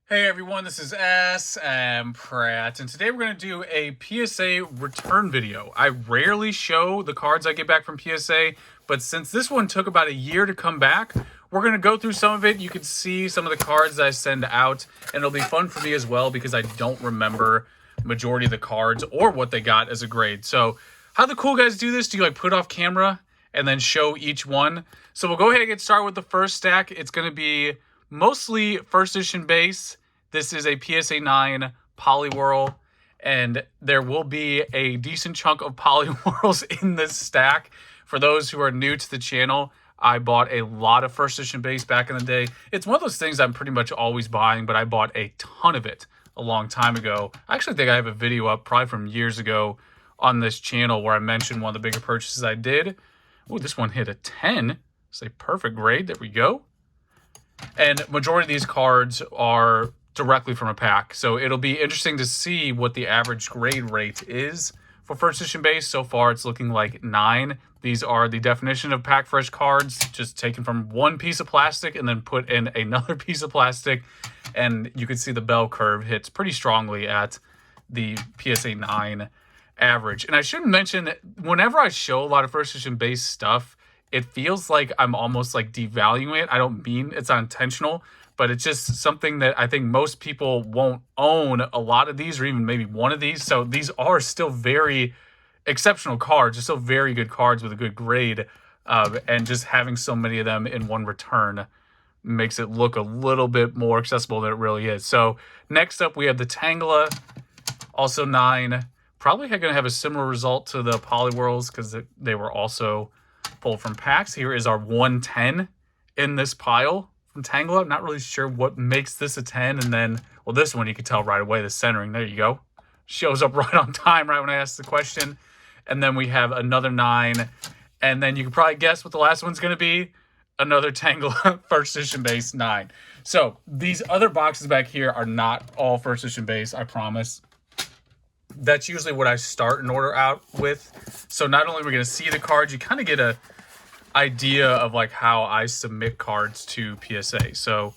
Hey everyone, this is smpratte, and today we're going to do a PSA return video. I rarely show the cards I get back from PSA, but since this one took about a year to come back, we're going to go through some of it. You can see some of the cards that I send out, and it'll be fun for me as well because I don't remember majority of the cards or what they got as a grade. So how the cool guys do this, do you like put off camera and then show each one? So we'll go ahead and get started with the first stack. It's going to be mostly first edition base. This is a PSA 9 Poliwhirl, and there will be a decent chunk of Poliwhirls in this stack. For those who are new to the channel, I bought a lot of first edition base back in the day. It's one of those things I'm pretty much always buying, but I bought a ton of it a long time ago. I actually think I have a video up probably from years ago on this channel where I mentioned one of the bigger purchases I did. Oh, this one hit a 10. It's a perfect grade. There we go. And majority of these cards are directly from a pack. So it'll be interesting to see what the average grade rate is for first edition base. So far, it's looking like 9. These are the definition of pack fresh cards, just taken from one piece of plastic and then put in another piece of plastic. And you can see the bell curve hits pretty strongly at the PSA 9 average. And I should mention that whenever I show a lot of first edition base stuff, it feels like I'm almost like devaluing it. I don't mean it's unintentional, but it's just something that I think most people won't own a lot of these or even maybe one of these. So these are still very exceptional cards. They're still very good cards with a good grade. And just having so many of them in one return makes it look a little bit more accessible than it really is. So next up, we have the Tangela, also 9. Probably going to have a similar result to the Poliwhirls because they were also pulled from packs. Here is our 110 in this pile from Tangela. I'm not really sure what makes this a 10. And then, well, this one you can tell right away, the centering. There you go. Shows up right on time, right when I asked the question. And then we have another 9. And then you can probably guess what the last one's going to be. Another Tangela first edition base 9. So these other boxes back here are not all first edition base, I promise. That's usually what I start an order out with. So not only are we going to see the cards, you kind of get a idea of like how I submit cards to PSA. So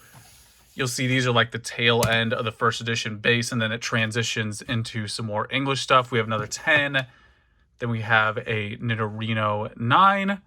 you'll see these are like the tail end of the first edition base, and then it transitions into some more English stuff. We have another 10. Then we have a Nidorino 9.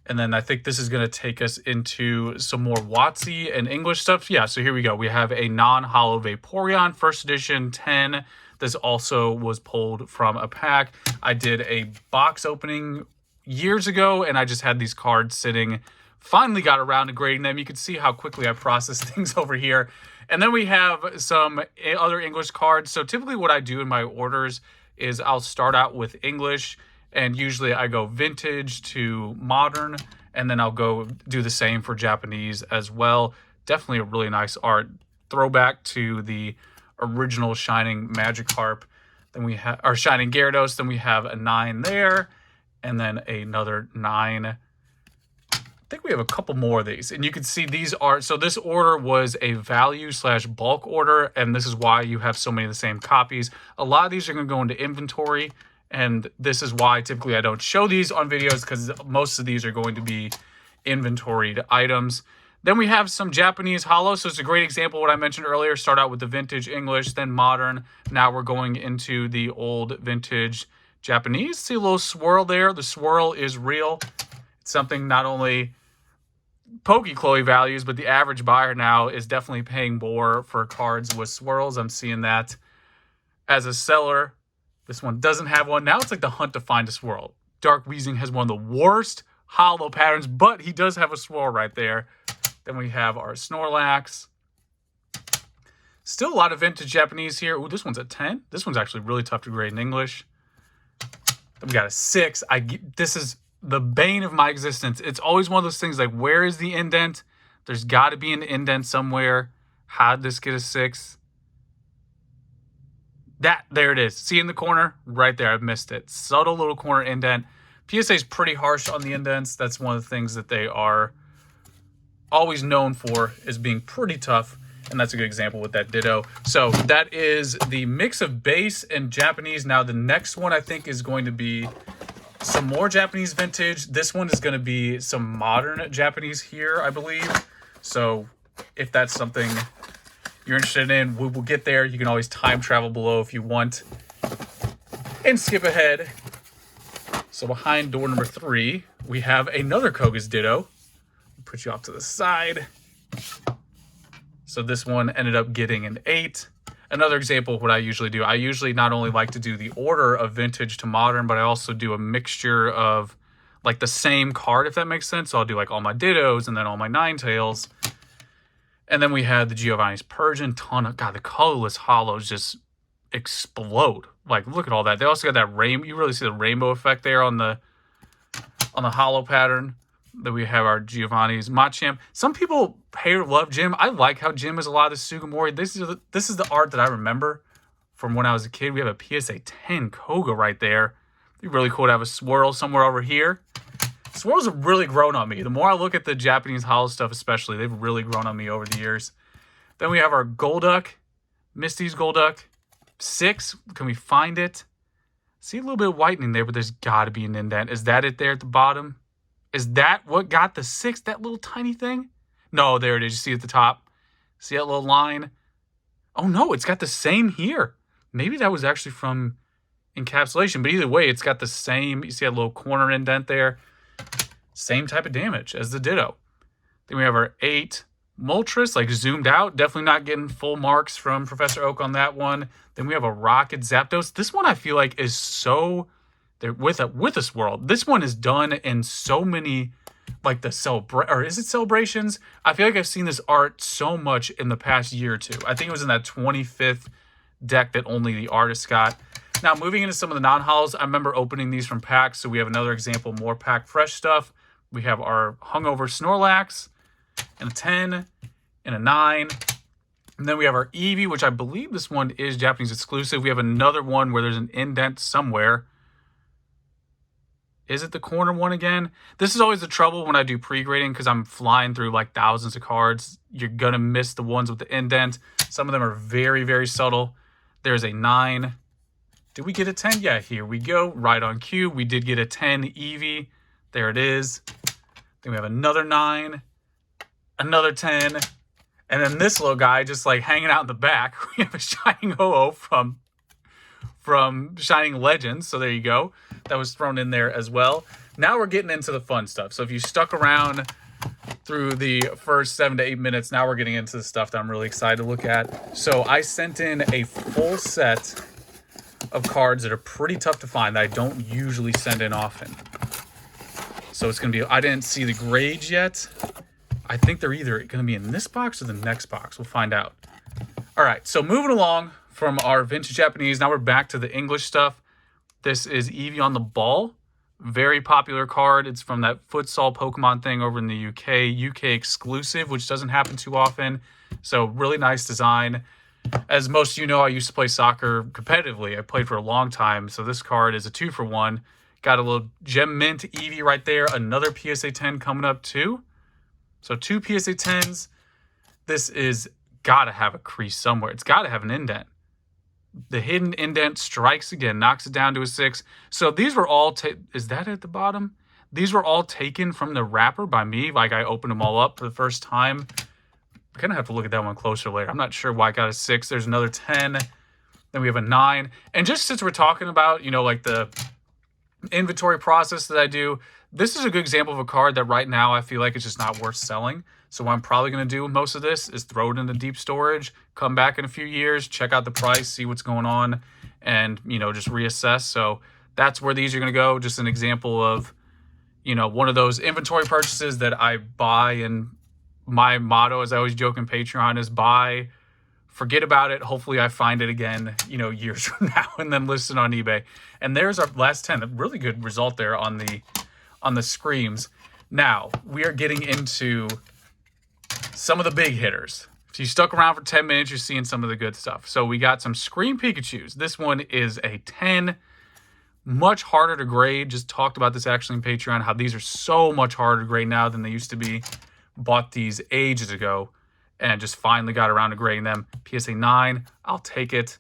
And then I think this is going to take us into some more WotC and English stuff. Yeah, so here we go. We have a non-holo Vaporeon first edition 10. This also was pulled from a pack. I did a box opening years ago, and I just had these cards sitting. Finally got around to grading them. You can see how quickly I process things over here. And then we have some other English cards. So typically what I do in my orders is I'll start out with English, and usually I go vintage to modern, and then I'll go do the same for Japanese as well. Definitely a really nice art throwback to the original Shining Magikarp. Then we have our Shining Gyarados. Then we have a 9 there, and then another 9. I think we have a couple more of these, and you can see these are, so this order was a value / bulk order, and this is why you have so many of the same copies. A lot of these are going to go into inventory, and this is why typically I don't show these on videos, because most of these are going to be inventoried items. Then we have some Japanese holo. So it's a great example of what I mentioned earlier. Start out with the vintage English, then modern. Now we're going into the old vintage Japanese. See a little swirl there. The swirl is real. It's something not only Pokechloe values, but the average buyer now is definitely paying more for cards with swirls. I'm seeing that as a seller. This one doesn't have one. Now it's like the hunt to find a swirl. Dark Weezing has one of the worst holo patterns, but he does have a swirl right there. Then we have our Snorlax. Still a lot of vintage Japanese here. Ooh, this one's a 10. This one's actually really tough to grade in English. Then we got a 6. This is the bane of my existence. It's always one of those things like, where is the indent? There's got to be an indent somewhere. How'd this get a 6? There it is. See in the corner? Right there. I've missed it. Subtle little corner indent. PSA is pretty harsh on the indents. That's one of the things that they are always known for, is being pretty tough, and that's a good example with that Ditto. So that is the mix of base and Japanese. Now the next one I think is going to be some more Japanese vintage. This one is going to be some modern Japanese here, I believe. So if that's something you're interested in, we will get there. You can always time travel below if you want. And skip ahead. So behind door number 3, we have another Koga's Ditto. Put you off to the side. So this one ended up getting an 8. Another example of what I usually do. I usually not only like to do the order of vintage to modern, but I also do a mixture of like the same card, if that makes sense. So I'll do like all my Dittos and then all my Ninetales. And then we had the Giovanni's Persian, ton of, God, the colorless hollows just explode. Like, look at all that. They also got that rainbow. You really see the rainbow effect there on the hollow pattern. Then we have our Giovanni's Machamp. Some people hate or love Jim. I like how Jim is a lot of the Sugimori. This is the art that I remember from when I was a kid. We have a PSA 10 Koga right there. It'd be really cool to have a swirl somewhere over here. Swirls have really grown on me. The more I look at the Japanese hollow stuff especially, they've really grown on me over the years. Then we have our Golduck, Misty's Golduck. 6, can we find it? See a little bit of whitening there, but there's got to be an indent. Is that it there at the bottom? Is that what got the 6, that little tiny thing? No, there it is. You see at the top? See that little line? Oh, no, it's got the same here. Maybe that was actually from encapsulation, but either way, it's got the same. You see that little corner indent there? Same type of damage as the Ditto. Then we have our 8 Moltres, like zoomed out. Definitely not getting full marks from Professor Oak on that one. Then we have a Rocket Zapdos. This one I feel like is so... with this world. This one is done in so many, like the celebrations? I feel like I've seen this art so much in the past year or two. I think it was in that 25th deck that only the artist got. Now, moving into some of the non-holos, I remember opening these from packs, so we have another example, more pack fresh stuff. We have our Hungover Snorlax, and a 10, and a 9. And then we have our Eevee, which I believe this one is Japanese exclusive. We have another one where there's an indent somewhere. Is it the corner one again? This is always the trouble when I do pre-grading because I'm flying through like thousands of cards. You're going to miss the ones with the indent. Some of them are very, very subtle. There's a 9. Did we get a 10? Yeah, here we go. Right on cue. We did get a 10 Eevee. There it is. Then we have another 9. Another 10. And then this little guy just like hanging out in the back. We have a Shining Ho-Oh from Shining Legends. So there you go. That was thrown in there as well. Now we're getting into the fun stuff. So if you stuck around through the first 7 to 8 minutes, now we're getting into the stuff that I'm really excited to look at. So I sent in a full set of cards that are pretty tough to find that I don't usually send in often. So it's going to be, I didn't see the grades yet. I think they're either going to be in this box or the next box. We'll find out. All right, so moving along from our vintage Japanese, now we're back to the English stuff. This is Eevee on the Ball. Very popular card. It's from that futsal Pokemon thing over in the UK. UK exclusive, which doesn't happen too often. So really nice design. As most of you know, I used to play soccer competitively. I played for a long time. So this card is a 2-for-1. Got a little Gem Mint Eevee right there. Another PSA 10 coming up too. So 2 PSA 10s. This is got to have a crease somewhere. It's got to have an indent. The hidden indent strikes again, knocks it down to a 6. So these were all, is that at the bottom? These were all taken from the wrapper by me. Like I opened them all up for the first time. I'm going to have to look at that one closer later. I'm not sure why I got a 6. There's another 10. Then we have a 9. And just since we're talking about, you know, like the inventory process that I do, this is a good example of a card that right now I feel like it's just not worth selling. So what I'm probably going to do with most of this is throw it into deep storage, come back in a few years, check out the price, see what's going on, and, you know, just reassess. So that's where these are going to go. Just an example of, you know, one of those inventory purchases that I buy. And my motto, as I always joke in Patreon, is buy, forget about it. Hopefully I find it again, you know, years from now, and then list it on eBay. And there's our last 10. A really good result there on the Screams. Now, we are getting into some of the big hitters. If you stuck around for 10 minutes, you're seeing some of the good stuff. So we got some Scream Pikachus. This one is a 10. Much harder to grade. Just talked about this actually in Patreon, how these are so much harder to grade now than they used to be. Bought these ages ago and just finally got around to grading them. PSA 9, I'll take it.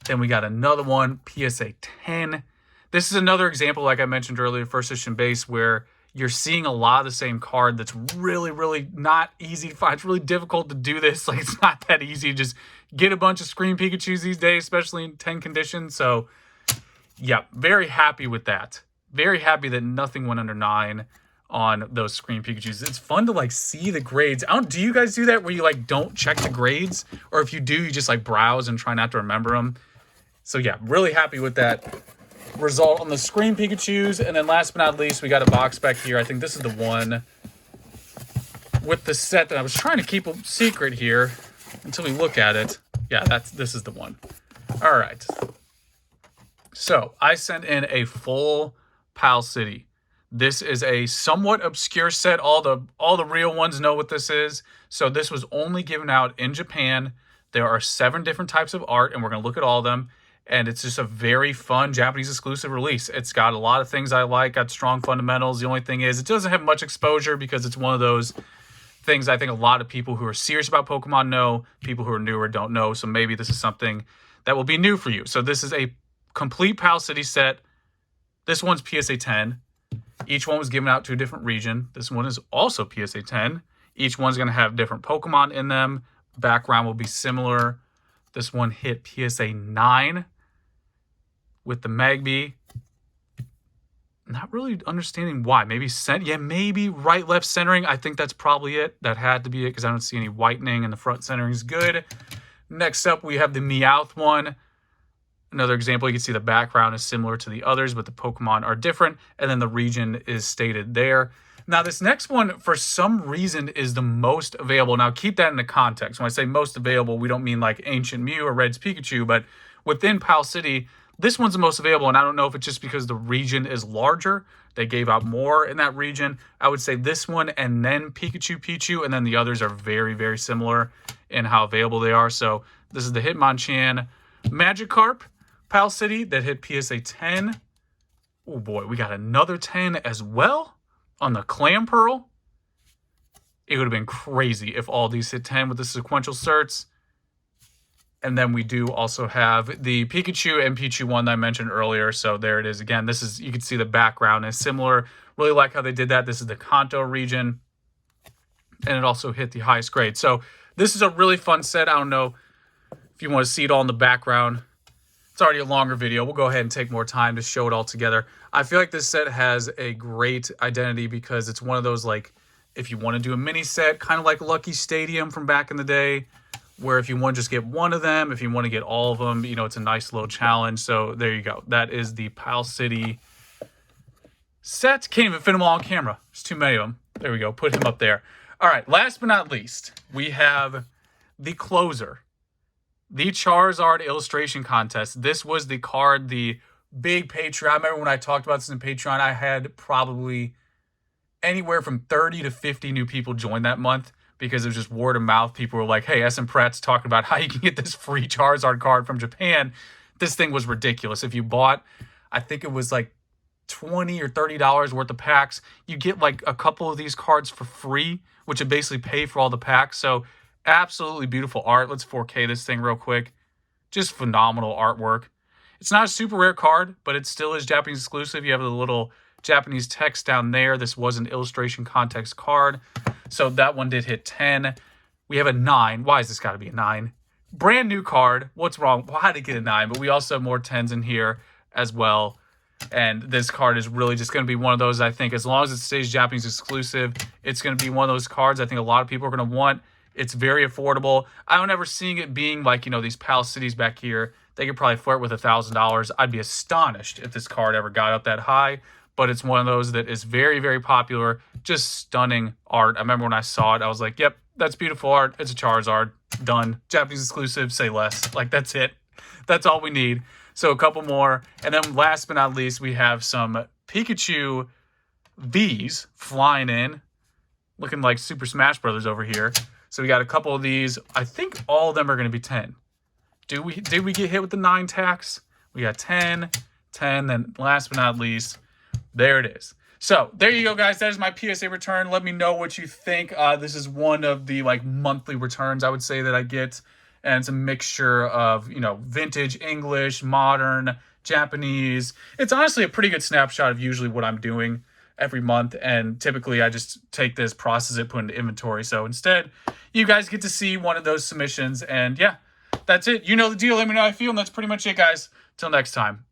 Then we got another one, PSA 10. This is another example, like I mentioned earlier, first edition base, where you're seeing a lot of the same card that's really, really not easy to find. It's really difficult to do this. Like, it's not that easy to just get a bunch of Screen Pikachus these days, especially in 10 conditions. So, yeah, very happy with that. Very happy that nothing went under 9 on those Screen Pikachus. It's fun to, like, see the grades. Do you guys do that where you, like, don't check the grades? Or if you do, you just, like, browse and try not to remember them? So, yeah, really happy with that result on the Screen Pikachus. And then last but not least, we got a box back here. I think this is the one with the set that I was trying to keep a secret here until we look at it. Yeah, this is the one. All right. So I sent in a full Pal City. This is a somewhat obscure set. All the real ones know what this is. So this was only given out in Japan. There are 7 different types of art, and we're going to look at all of them. And it's just a very fun Japanese exclusive release. It's got a lot of things I like, got strong fundamentals. The only thing is it doesn't have much exposure because it's one of those things I think a lot of people who are serious about Pokemon know, people who are newer don't know. So maybe this is something that will be new for you. So this is a complete Pal City set. This one's PSA 10. Each one was given out to a different region. This one is also PSA 10. Each one's going to have different Pokemon in them. Background will be similar. This one hit PSA 9. With the Magby. Not really understanding why. Maybe maybe right left centering. I think that's probably it. That had to be it because I don't see any whitening and the front centering is good. Next up, we have the Meowth one. Another example, you can see the background is similar to the others, but the Pokemon are different. And then the region is stated there. Now, this next one, for some reason, is the most available. Now, keep that into context. When I say most available, we don't mean like Ancient Mew or Red's Pikachu, but within Pal City, this one's the most available, and I don't know if it's just because the region is larger. They gave out more in that region. I would say this one and then Pichu, and then the others are very, very similar in how available they are. So this is the Hitmonchan Magikarp Pal City that hit PSA 10. Oh boy, we got another 10 as well on the Clamperl. It would have been crazy if all these hit 10 with the sequential certs. And then we do also have the Pikachu and Pichu one that I mentioned earlier. So there it is. Again, this is, you can see the background is similar. Really like how they did that. This is the Kanto region. And it also hit the highest grade. So this is a really fun set. I don't know if you want to see it all in the background. It's already a longer video. We'll go ahead and take more time to show it all together. I feel like this set has a great identity because it's one of those, like, if you want to do a mini set, kind of like Lucky Stadium from back in the day, where if you want to just get one of them, if you want to get all of them, you know, it's a nice little challenge. So there you go. That is the Pal City set. Can't even fit them all on camera. There's too many of them. There we go. Put him up there. All right. Last but not least, we have the closer. The Charizard illustration contest. This was the card, the big Patreon. I remember when I talked about this in Patreon, I had probably anywhere from 30 to 50 new people join that month. Because it was just word of mouth. People were like, hey, smpratte talking about how you can get this free Charizard card from Japan. This thing was ridiculous. If you bought, I think it was like $20 or $30 worth of packs, you get like a couple of these cards for free, which would basically pay for all the packs. So absolutely beautiful art. Let's 4K this thing real quick. Just phenomenal artwork. It's not a super rare card, but it still is Japanese exclusive. You have the little Japanese text down there. This was an illustration context card. So that one did hit 10. We have a 9. Why has this got to be a 9? Brand new card. What's wrong? Why did it get a 9? But we also have more 10s in here as well. And this card is really just going to be one of those, I think, as long as it stays Japanese exclusive, it's going to be one of those cards I think a lot of people are going to want. It's very affordable. I don't ever seeing it being like, you know, these Pal Cities back here. They could probably flirt with $1,000. I'd be astonished if this card ever got up that high. But it's one of those that is very, very popular. Just stunning art. I remember when I saw it, I was like, yep, that's beautiful art. It's a Charizard. Done. Japanese exclusive, say less. Like, that's it. That's all we need. So a couple more. And then last but not least, we have some Pikachu Vs flying in. Looking like Super Smash Brothers over here. So we got a couple of these. I think all of them are going to be 10. Did we get hit with the 9 tax? We got 10, 10, then last but not least, there it is. So there you go, guys. That is my PSA return. Let me know what you think. This is one of the like monthly returns I would say that I get. And it's a mixture of, you know, vintage, English, modern, Japanese. It's honestly a pretty good snapshot of usually what I'm doing. every month, and typically I just take this, process it, put it into inventory. So instead, you guys get to see one of those submissions, and yeah, that's it. You know the deal. Let me know how you feel, and that's pretty much it, guys. Till next time.